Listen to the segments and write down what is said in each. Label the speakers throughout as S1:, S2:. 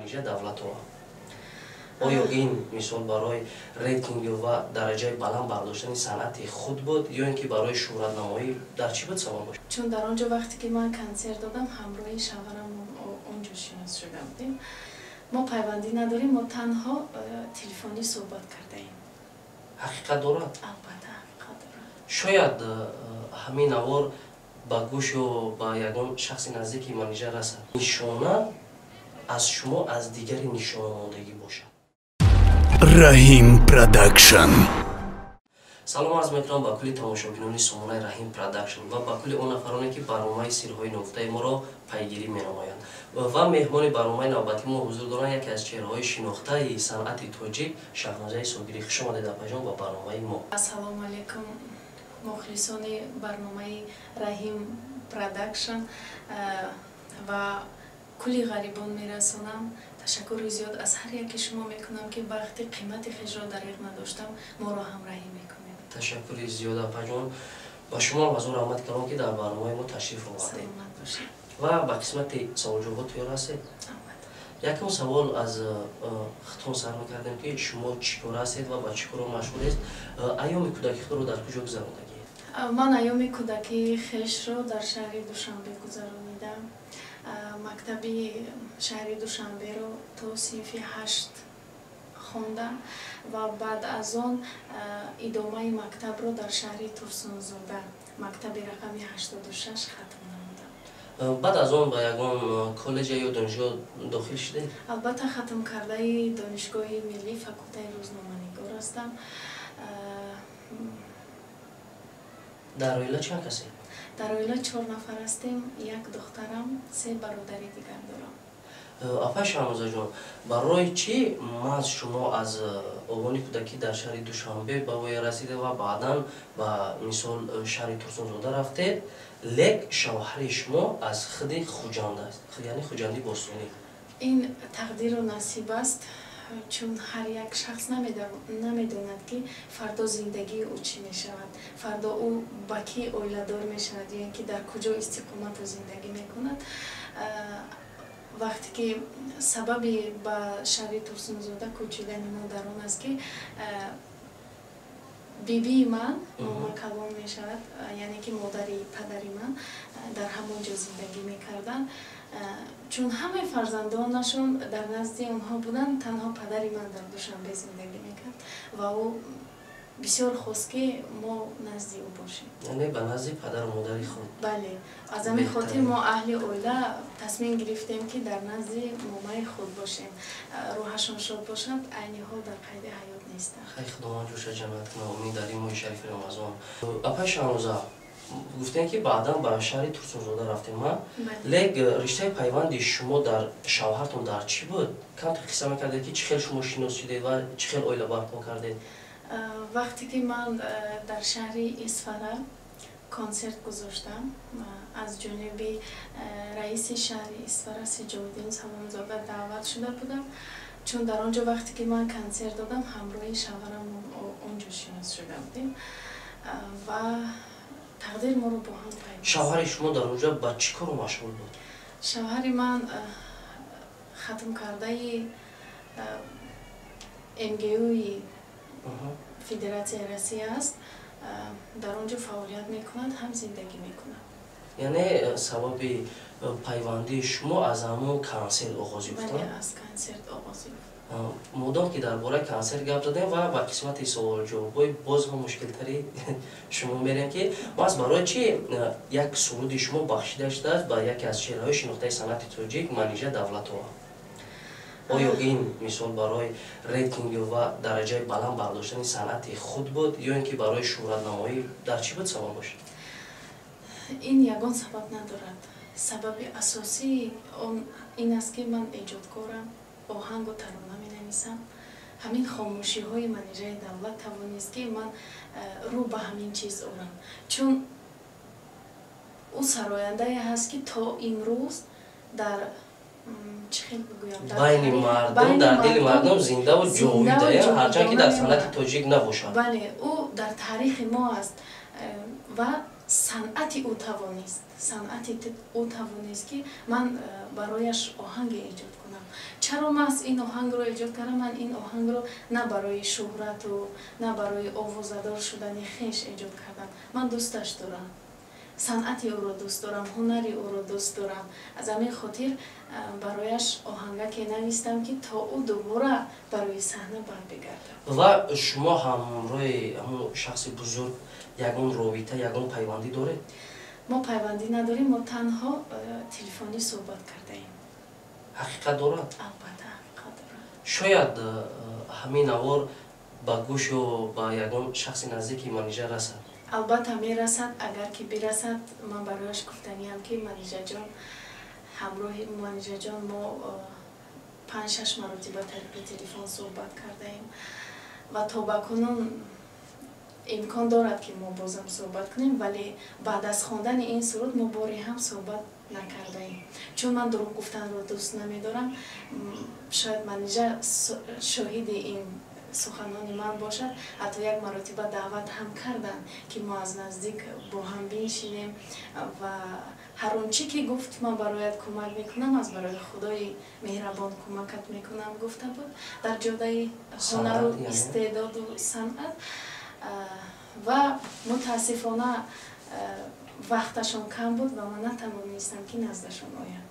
S1: манижа давлатова. оё ин мисол барои рейтинги ва дараҷаи баланд бардоштани санъати худ буд ё ин ки барои шӯҳратнамоӣ дар чӣ буд сабаб бошад?
S2: чун дар он ҷо вақте ки ман консерт додам ҳамроҳи шавҳарам он ҷо шинос шуда будем. мо пайвандӣ надорем, мо танҳо телефонӣ суҳбат кардаем.
S1: ҳақиқат дорад?
S2: албатта ҳақиқат дорад.
S1: шояд ҳамин навор ба гӯш ё ба ягон шахси наздики манижа расад. нишона аз шумо аз дигари нишонамондагӣ бошад.
S3: Rahim Production.
S1: салом арз мекунам ба кулли тамошобинони сомонаи Rahim Production ва ба кулли он нафароне ки барномаи сирҳои нуфтаи моро пайгирӣ менамоянд. Ва меҳмони барномаи навбатии мо ҳузур доранд яке аз чеҳраҳои шинохтаи санъати тоҷик Шаҳнозаи Согирӣ. Хуш омадед апаҷон ба барномаи мо.
S2: Ассалому алайкум мухлисони барномаи Rahim Production ва кулли ғарибон мерасонам. ташаккури зиёд аз ҳар яки шумо мекунам ки вақти қимати хешро дариқ надоштам моро ҳамроҳӣ мекунед.
S1: ташаккури зиёд апаҷон. ба шумо ҳазур раҳмат каром ки дар барномаи мо ташриф овардед.
S2: саломат бошед.
S1: ва ба қисмати саволҷавоб тайёр ҳастед? якум савол аз хитон сар мекардем ки шумо чӣ кор ҳастед ва ба чӣ коро машғулест? айёми кӯдакии худро дар куҷо гузарондагиед?
S2: ман айёми кӯдакии хешро дар шаҳри Душанбе гузаронидам. мактаби шаҳри Душанберо то синфи 8 хондам ва баъд аз он идомаи мактабро дар шаҳри Турсунзода мактаби рақами 86 хатм намудам.
S1: баъд аз он ба ягон коллеҷа ё донишгоҳ дохил шудед?
S2: албатта хатм кардаи донишгоҳи миллӣ факултаи рӯзноманигор ҳастам.
S1: дар оила чанд касе?
S2: дар оила 4 нафар ҳастем, як духтарам, 3 бародари дигар дорам.
S1: апай Шаҳнозаҷон, барои чӣ маҳз шумо аз овони кӯдакӣ дар шаҳри Душанбе ба воя расидед ва баъдан ба мисол шаҳри Турсунзода рафтед, лек шавҳари шумо аз хиди Хуҷанд аст, яъне Хуҷанди Бостонӣ?
S2: ин тақдиру насиб аст, чун ҳар як шахс намедонад ки фардо зиндагии ӯ чӣ мешавад, фардо ӯ ба ки оиладор мешавад ё ин ки дар куҷо истиқомату зиндагӣ мекунад. вақте ки сабаби ба шаҳри Турсунзода кӯчидани мо дар он аст ки бибии ман мома калон мешавад, яъне ки модари падари ман дар ҳамон ҷо зиндагӣ мекарданд. чун ҳамаи фарзандонашон дар назди онҳо буданд, танҳо падари ман дар Душанбе зиндагӣ мекард ва ӯ бисёр хост ки мо назди ӯ бошем.
S1: яъне ба назди падару модари худ?
S2: бале, аз ҳамин хотир мо аҳли оила тасмим гирифтем ки дар назди момаи худ бошем, рӯҳашон шод бошад, айни ҳол дар қайди ҳаёт нестанд.
S1: хай худованд ҷӯша ҷаннат кунад, умид дарем моҳи шарифи рамазон. апай Шаҳноза, гуфтем ки баъдан ба шаҳри Турсунзода рафтем, лек риштаи пайванди шумо дар шавҳартон дар чӣ буд? камтар қисса мекардед ки чӣ хел шумо шинос шудед ва чӣ хел оила барпо кардед?
S2: вақте ки ман дар шаҳри Исфара консерт гузоштам, аз ҷониби раиси шаҳри Исфара Сиҷоуддин Саломзода даъват шуда будам, чун дар он ҷо вақте ки ман консерт додам ҳамроҳи шавҳарам он ҷо шинос шуда будем ва тақдир моро бо ҳам пайваст.
S1: шавҳари шумо дар он ҷо ба чӣ коро машғул буд?
S2: шавҳари ман хатм кардаи МГУи Федератсияи Россия аст, дар он ҷо фаъолият мекунад, ҳам зиндагӣ мекунад.
S1: яъне сабаби пайвандии шумо аз ҳамон консерт оғоз ёфт?
S2: бале, аз консерт оғоз ёфт.
S1: мудом ки дар бораи консерт гап задем ва ба қисмати суолу-ҷавобҳои боз ҳам мушкилтари шумо мерем ки баъз барои чӣ як суруди шумо бахшида шудааст ба яке аз чеҳраҳои шинохтаи санъати тоҷик Манижа Давлатова. оё ин мисол барои рейтинги ва дараҷаи баланд бардоштани санъати худ буд ё ин ки барои шӯҳратнамоӣ дар чӣ буд сабаб бошад?
S2: ин ягон сабаб надорад. сабаби асосии он ин аст ки ман эҷодкорам, оҳангу тарона менависам. ҳамин хомӯшиҳои Манижаи Давлат тавонист ки ман рӯ ба ҳамин чиз орам, чун ӯ сарояндае ҳаст ки то имрӯз дар
S1: байни мардум, дар дили мардум зиндаву ҷовида, ҳарчанд ки дар санъати тоҷик набошад.
S2: бале, ӯ дар таърихи мо аст ва санъати ӯ тавонист, санъати ӯ тавонист ки ман барояш оҳанге эҷод кунам. Чаро мас ин оҳангро эҷод кардам? Ман ин оҳангро на барои шӯҳрату на барои овозадор шудани хеш эҷод кардам. Ман дӯсташ дорам. санъати ӯро дӯст дорам, ҳунари ӯро дӯст дорам. Аз ҳамин хотир барояш оҳангаке навистам ки то ӯ дубора барои саҳна барбигардад.
S1: ва шумо ҳамроҳи ҳамон шахси бузург ягон робита, ягон пайвандӣ доред?
S2: мо пайвандӣ надорем, мо танҳо телефонӣ суҳбат кардаем.
S1: ҳақиқат дорад?
S2: Албатта ҳақиқат дорад.
S1: шояд ҳамин авор ба гӯш ё ба ягон шахси наздики манеҷа расад?
S2: албатта мерасад. Агар ки бирасад, ман барояш гуфтаниям ки манеҷаҷон, ҳамроҳи манеҷаҷон, мо 5-6 маротиба ба телефон суҳбат кардаем ва то ба кунун имкон дорад ки мо бозам суҳбат кунем, вале баъд аз хондани ин суруд мо бори ҳам суҳбат накардаем. Чун ман дурӯғ гуфтанро дӯст намедорам, шояд манеҷа шоҳиди ин суханони ман бошад. ҳатто як маротиба даъват ҳам карданд ки мо аз наздик бо ҳам биншинем ва ҳар он чӣ ки гуфт ман бароят кӯмак мекунам, аз барои худои меҳрабон кӯмакат мекунам гуфта буд дар ҷодаи ҳунару истеъдоду санъат. ва мутаассифона вақташон кам буд ва ман натавонистам ки наздашон оям.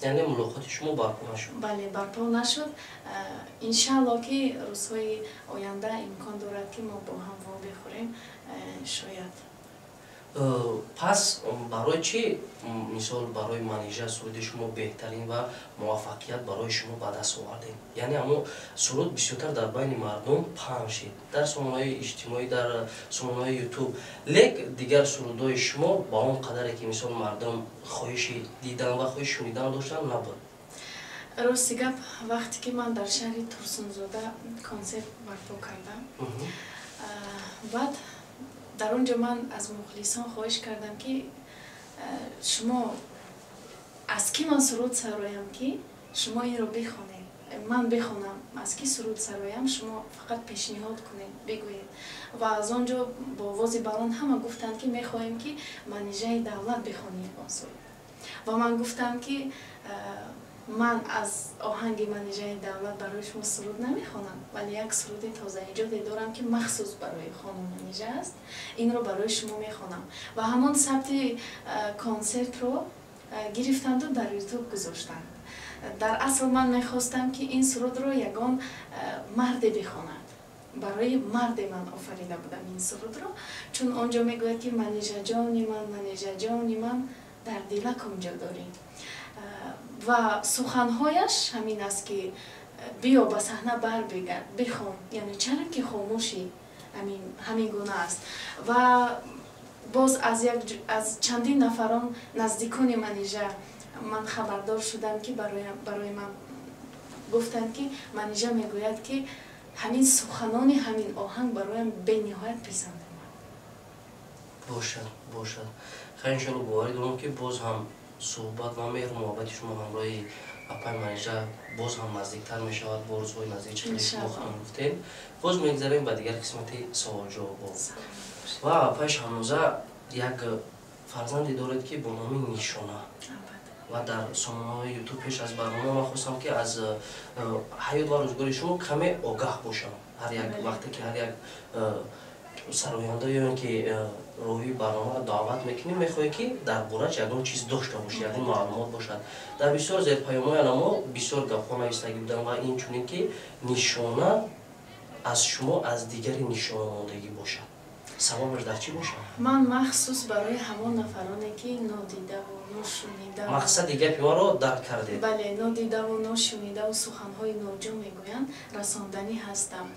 S1: яъне мулоқоти шумо барпо нашуд? бале,
S2: барпо нашуд. иншаалло ки рӯзҳои оянда имкон дорад ки мо бо ҳам во бихӯрем, шояд.
S1: пас барои чӣ мисол барои манеҷа суруди шумо беҳтарин ва муваффақият барои шумо ба даст овардем? яъне ҳамон суруд бисёртар дар байни мардум паҳн шид, дар сомонаҳои иҷтимоӣ, дар сомонаҳои ютуб, лек дигар сурудҳои шумо ба он қадаре ки мисол мардум хоҳиши дидан ва хоҳиши шунидан доштанд набуд.
S2: рости гап, вақте ки ман дар шаҳри Турсунзода консерт барпо кардам, баъд дар он ҷо ман аз мухлисон хоҳиш кардам ки шумо аз ки ман суруд сароям ки шумо инро бихонед, ман бихонам, аз ки суруд сароям, шумо фақат пешниҳод кунед, бигӯед. ва аз он ҷо бо овози баланд ҳама гуфтанд ки мехоҳем ки манеҷаи давлат бихонед он суруд. ва ман гуфтам ки ман аз оҳанги манеҷаи давлат барои шумо суруд намехонам, вале як суруди тозаиҷоде дорам ки махсус барои хонум манеҷа аст, инро барои шумо мехонам. ва ҳамон сабти консертро гирифтанду дар ютуб гузоштанд. дар асл ман мехостам ки ин сурудро ягон марде бихонад. барои марде ман офарида будам ин сурудро, чун он ҷо мегӯяд ки манеҷаҷони ман дар дила кунҷо дорӣ. ва суханҳояш ҳамин аст ки биё ба саҳна барбигард, бихон, яъне чаро ки хомӯшӣ ҳамин гуна аст. ва боз аз чандин нафарон наздикони манеҷа ман хабардор шудам ки барои ман гуфтанд ки манеҷа мегӯяд ки ҳамин суханони ҳамин оҳанг бароям бениҳоят писанд омад.
S1: бошад. хайр иншоалло боварӣ дорам ки боз ҳам суҳбат ва меҳру муҳаббати шумо ҳамроҳи апай манеҷа боз ҳам наздиктар мешавад бо рӯзҳои наздик чӣ шумо ҳам гуфтем. боз мегзарем ба дигар қисмати саволҷавоб. ва апай Шаҳноза як фарзанде доред ки бо номи Нишона, ва дар сомонаҳои ютуб пеш аз барнома ман хостам ки аз ҳаёт ва рӯзгори шумо каме огаҳ бошам. ҳар як вақте ки ҳар як сароянда ё ин ки роҳи барномаро даъват мекунем, мехоҳем ки дар бораш ягон чиз дошта бошад, ягон маълумот бошад. дар бисёр зерпаёмояна мо бисёр гапҳо навистагӣ будам ва инчунин ки нишона аз шумо аз дигари нишонамондагӣ бошад. сабабаш дар чӣ бошад?
S2: ман махсус барои ҳамон нафароне ки нодидаву ношунидаву,
S1: мақсади гапи маро дарк кардед. бале,
S2: нодидаву ношунидаву суханҳои ноҷо мегӯянд, расонданӣ ҳастам.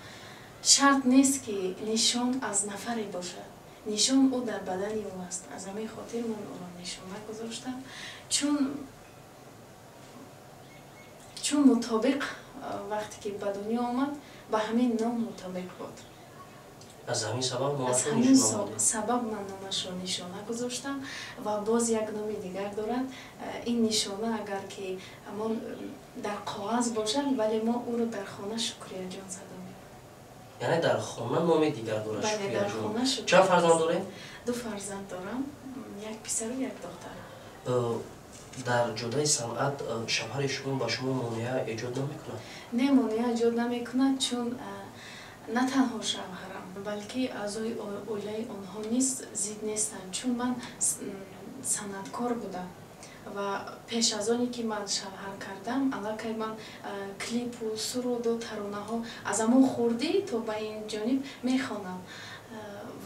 S2: шарт нест ки нишон аз нафаре бошад. нишон ӯ дар бадани ӯ аст. аз ҳамин хотир ман ӯро нишона гузоштам, чун мутобиқ вақте ки ба дунё омад ба ҳамин ном мутобиқ буд.
S1: аз ҳамин сабаб
S2: ман номашро нишона гузоштам. ва боз як номи дигар дорад. ин нишона агар ки ҳамон дар коғаз бошад, вале мо ӯро дар хона Шукрияҷон садо мебарем.
S1: یعنی در خانه نام دیگر داره
S2: بله
S1: شکریه
S2: در
S1: جون.
S2: خانه شکریه
S1: چند فرزند داره؟
S2: 2 فرزند دارم، یک پسر و یک دختر.
S1: در جدای صنعت شوهر شما با شما مانع ایجاد نمیکنه؟
S2: نه مانع ایجاد نمیکند، چون نه تنها شوهرم بلکه اعضای اویله آنها نیز ضد نیستند، چون من صنعتکار بودم و پیش از آنی که من شوهر کردم علاقه من کلیپ و سرود و ترانه ها از همون خوردی تا به این جانب میخوانم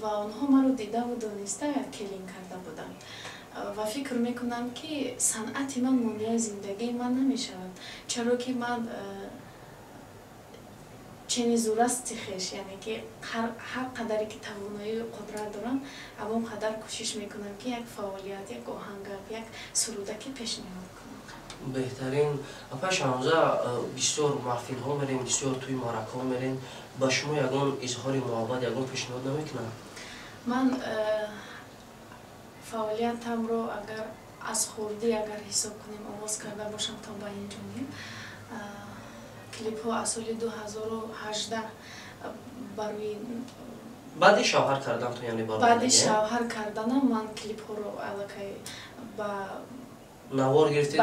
S2: و آنها من رو دیده و دانسته کلین کرده بودن و فکر میکنم که صنعت من مانع زندگی من نمیشود، چرا که من چنین زورست خیش، یعنی که هر قدری که توانایی و قدرت دارم همون قدر کوشش میکنم که یک فعالیت، یک آهنگ، یک سرودکی پیشنهاد کنم.
S1: بهترین اپا شانزه بسیار محفل ها میرین، بسیار توی معرکه ها میرین، با شما یکون اظهار محبت یکون پیشنهاد نمیکنم؟
S2: من فعالیتم رو اگر از خوردی اگر حساب کنیم آغاز کرده باشم تا به این جانب، کلیپ ها از سال 2018 برای
S1: بعد شوهر کردن تو یعنی
S2: بعد شوهر کردنم من کلیپ ها رو علاقه با
S1: نوار گرفتید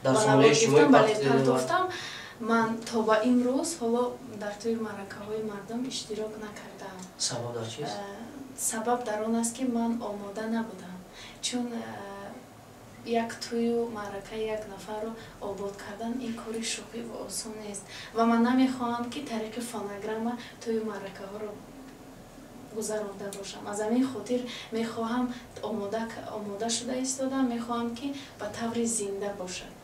S1: در سامانه اجتماعی
S2: پرداختم. من تا به امروز حالا در توی معرکه های مردم اشتراک نکردم.
S1: سبب در چیست؟
S2: سبب در آن است که من آماده نبودم، چون یک توی و معرکه یک نفر رو آباد کردن این کاری شوخی و آسان نیست و من نمیخواهم که طریق فونوگرام توی معرکه ها رو گذرانده باشم. از همین خاطر میخواهم آماده شده ایستادم، میخواهم که به طور زنده باشد.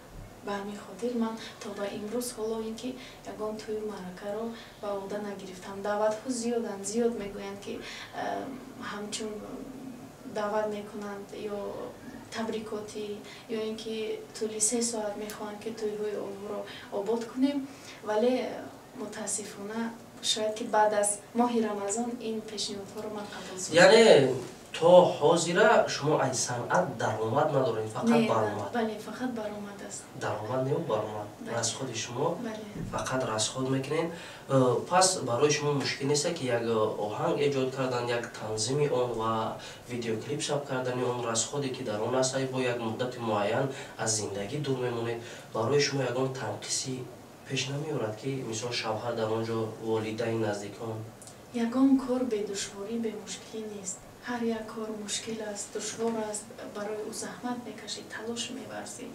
S2: به همین خاطر من تا به امروز حالا اینکه یگان توی معرکه رو به عهده نگرفتم. دعوت ها زیاد میگویند که همچون دعوت میکنند یا تبریکاتی یا اینکه طولی 3 ساعت میخوان که توی روی عمر رو آباد کنیم، ولی متاسفانه شاید که بعد از ماه رمضان این پیشنهادها رو من قبول سازم.
S1: یعنی تا حاضره شما از صنعت درآمد ندارین، فقط برآمد؟
S2: بله فقط برآمد است.
S1: درآمد نه برآمد. رصد شما
S2: بله.
S1: فقط رصد میکنین. پس برای شما مشکل نیست که یک آهنگ ایجاد کردن، یک تنظیم آن و ویدیو کلیپ ثبت کردن آن رصدی که در آن است با یک مدت معین از زندگی دور میمونید، برای شما یگان تنقیصی پیش نمیارد که مثلا شوهر در آنجا، والدین، نزدیکان؟
S2: یگان کار به دشواری به مشکلی نیست. هر یک کار مشکل است، دشوار است، برای او زحمت میکشی، تلاش میورزی.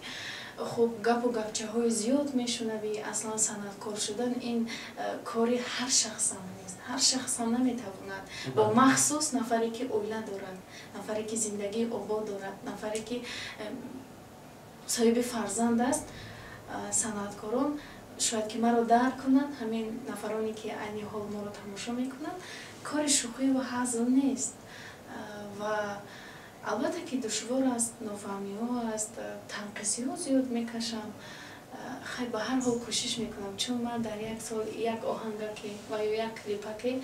S2: خب گپ و گپچه های زیاد میشنوی. اصلا صنعتکار شدن این کاری هر شخص هم نیست. هر شخص هم نمیتواند، با مخصوص نفری که اوله دارد، نفری که زندگی آباد دارد، نفری که صاحب فرزند است. صنعتکاران شاید که مرا درک کنند، همین نفرانی که عین حال ما رو تماشا میکنند، کار شوخی و هزل نیست و البته که دشوار است، نافهمی ها است، تنقیصی ها زیاد میکشم. خیلی به هر حال کوشش میکنم، چون من در یک سال یک آهنگکی و یا یک کلیپکی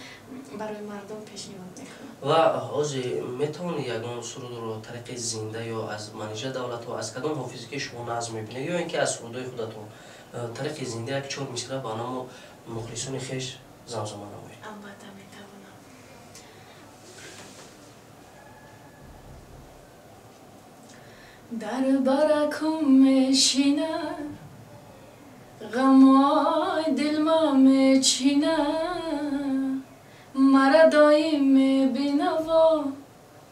S2: برای مردم پیشنهاد میکنم.
S1: و حاضی میتونی یگان سرود رو طریق زنده یا از منیجر دولت و از کدام حافظی که شما نظم میبینید یا اینکه از سرودهای خودتون طریق زنده یک 4 مصرع با نام مخلصون خویش زمزمه نمایید؟
S2: البته میتوانم. در برکم میشینه، غمای دل ما میچینه، مرا دایم میبینه و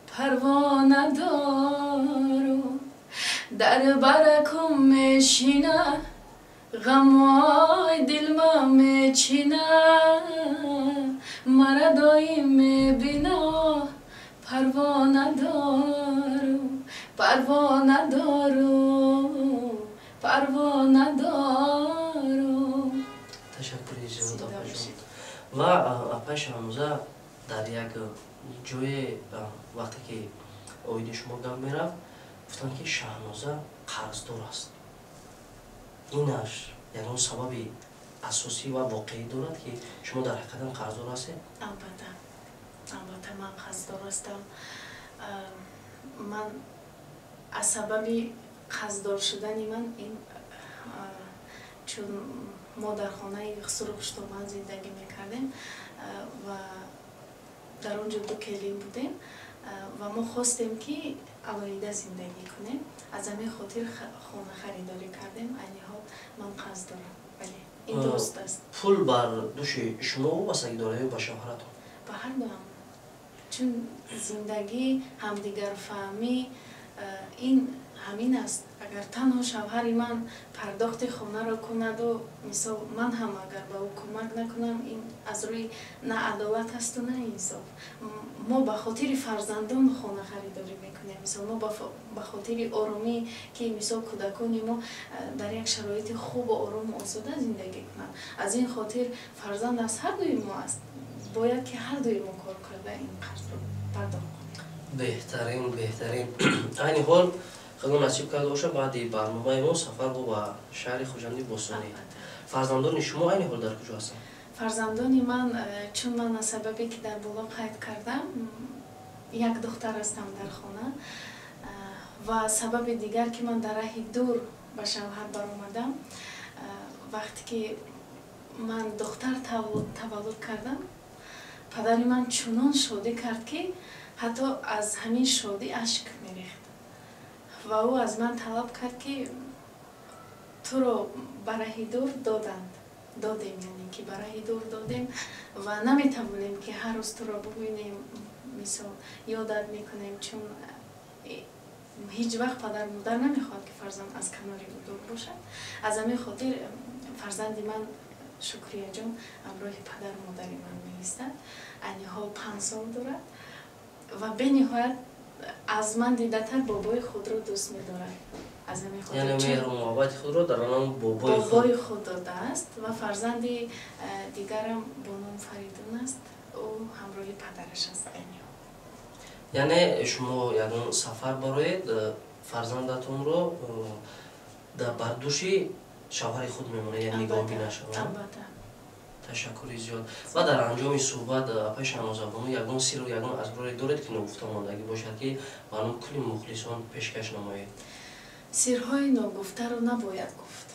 S2: پروا ندارو. در برکم میشینه، غمای دل ما میچینه، مرا دایم میبینه پروا ندارو، پروا ندارو، پروا ندارو.
S1: تشکر زیاد اپا جان. و اپا شاموزه در یک جای وقتی که اوید شما گم میرفت گفتن که شهنازه قرضدار است. اینش یعنی اون سبب اساسی و واقعی دارد که شما در حقیقت قرضدار هستید؟
S2: البته من قرضدار هستم. من از سبب قرضدار شدن من این чун мо дар хонаи сурухштоман зиндагӣ мекардем ва дар он ҷо 2 келин будем ва мо хостем ки алоҳида зиндагӣ кунем. Аз ҳамин хотир хона харидорӣ кардем. Айни ҳол ман қарз дорам. Бале, ин дуруст аст.
S1: Пул бар души шумо вобастагӣ дорад ё ба шавҳаратон?
S2: Ба ҳардуам. Чун зиндагӣ, ҳамдигарфаҳмӣ ин ҳамин аст. Агар танҳо шавҳари ман пардохти хонаро кунаду мисол ман ҳам агар ба ӯ кӯмак накунам, ин аз рӯи на адолат асту на инсоф. Мо ба хотири фарзандон хона харидорӣ мекунем. Мисол мо ба хотири оромӣ ки мисол кӯдакони мо дар як шароити хубу орому осода зиндагӣ кунанд. Аз ин хотир фарзанд аз ҳардуи мо аст. Бояд ки ҳардуи мо кор карда ин қарзро пардохт кунем.
S1: Беҳтарин, беҳтарин. Айни ҳол худо насиб карда боша баъди барномаи мо сафар бо ба шаҳри Хоҷанди Бостонӣ. Фарзандони шумо айни ҳол дар куҷо ҳастанд?
S2: Фарзандони ман, чун ман аз сабабе ки дар боло қайд кардам, як духтар ҳастам дар хона ва сабаби дигар ки ман дар раҳи дур ба шавҳар баромадам. Вақте ки ман духтар таваллуд кардам, падари ман чунон шодӣ кард ки ҳатто аз ҳамин шодӣ ашк мерехт. Ва ӯ аз ман талаб кард ки туро ба раҳи дур додем, яъне ки ба раҳи дур додем ва наметавонем ки ҳар рӯз туро бубинем, мисол ёдат мекунем, чун ҳеҷ вақт падар модар намехоҳад ки фарзанд аз канори ӯ дур бошад. Аз ҳамин хотир фарзанди ман Шукрияҷон ҳамроҳи падар модари ман меистад. Айни ҳол 5 сол дорад ва бениҳоят аз ман дидатар бобои худро дӯст медорад. Аз ҳамин хотир
S1: яъне меҳру муҳаббати худро дар анон бобои
S2: худ додааст ва фарзанди дигарам бо ном Фаридун аст. Ӯ ҳамроҳи падараш аст.
S1: Яъне шумо ягон сафар бароед фарзандатонро бар души шавҳари худ мемонед, яъне нигоҳбина шавад.
S2: Албатта.
S1: Ташаккури зиёд. Ва дар анҷоми суҳбат апай Шаҳнозабону ягон сирру ягон асроре доред ки ногуфта мондагӣ бошад ки барои кулли мухлисон пешкаш намоед?
S2: Сирҳои ногуфтаро набояд гуфт.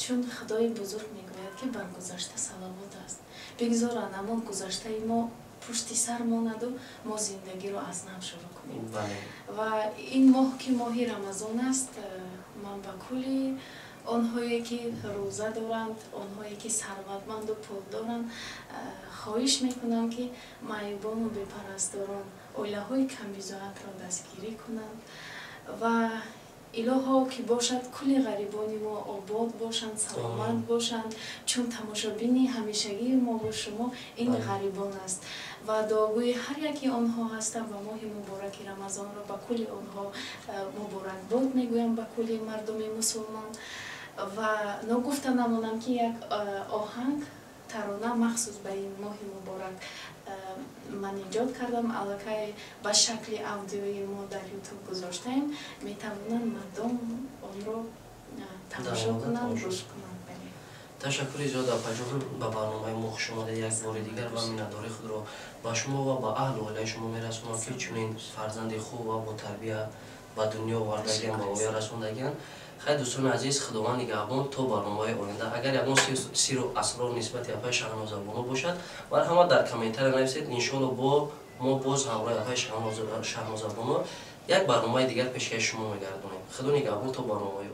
S2: Чун Худои бузург мегӯяд ки бар гузашта салавот аст. Бигзоранд ҳамон гузаштаи мо пушти сар монаду мо зиндагиро аз нав шурӯъ кунем. Ва ин моҳ ки моҳи Рамазон аст, ман ба кулли онҳое ки рӯза доранд, онҳое ки сарватманду пулдоранд, хоҳиш мекунам ки маъюбону бепарастдорон оилаҳои камбизоатро дастгирӣ кунанд ва илоҳо ки бошад кулли ғарибони мо обод бошанд, саломат бошанд, чун тамошобини ҳамешагии мо бо шумо ин ғарибон аст. Ва дуогӯи ҳар яки онҳо ҳастам ва моҳи мубораки Рамазонро ба кулли онҳо муборакбод мегӯям, ба кулли мардуми мусулмон. Ва ногуфта намонам ки як оҳанг тарона махсус ба ин моҳи муборак ман иҷод кардам. Аллакай ба шакли аудиои мо дар YouTube гузоштаем, метавонанд мардум онро тамошо кунанд, гӯш кунанд.
S1: Ташаккури зиёд апаҷон ба барномаи мо хуш омадед. Як бори дигар ва миннатдории худро ба шумо ва ба аҳлу оилаи шумо мерасонам ки чунин фарзанди хуб ва бо тарбия ба дунё овардагиан, ба оя расондагиан. Хай дӯстони азиз, Худованд нигаҳбон то барномаи оянда. Агар ягон сирру асрор нисбати апай Шаҳнозабону бошад, марҳамат дар комментария нависед. Иншоалло мо боз ҳамроҳи апай Шаҳнозабону як барномаи дигар пешкаши шумо мегардонем. Худо нигаҳбон то барномаи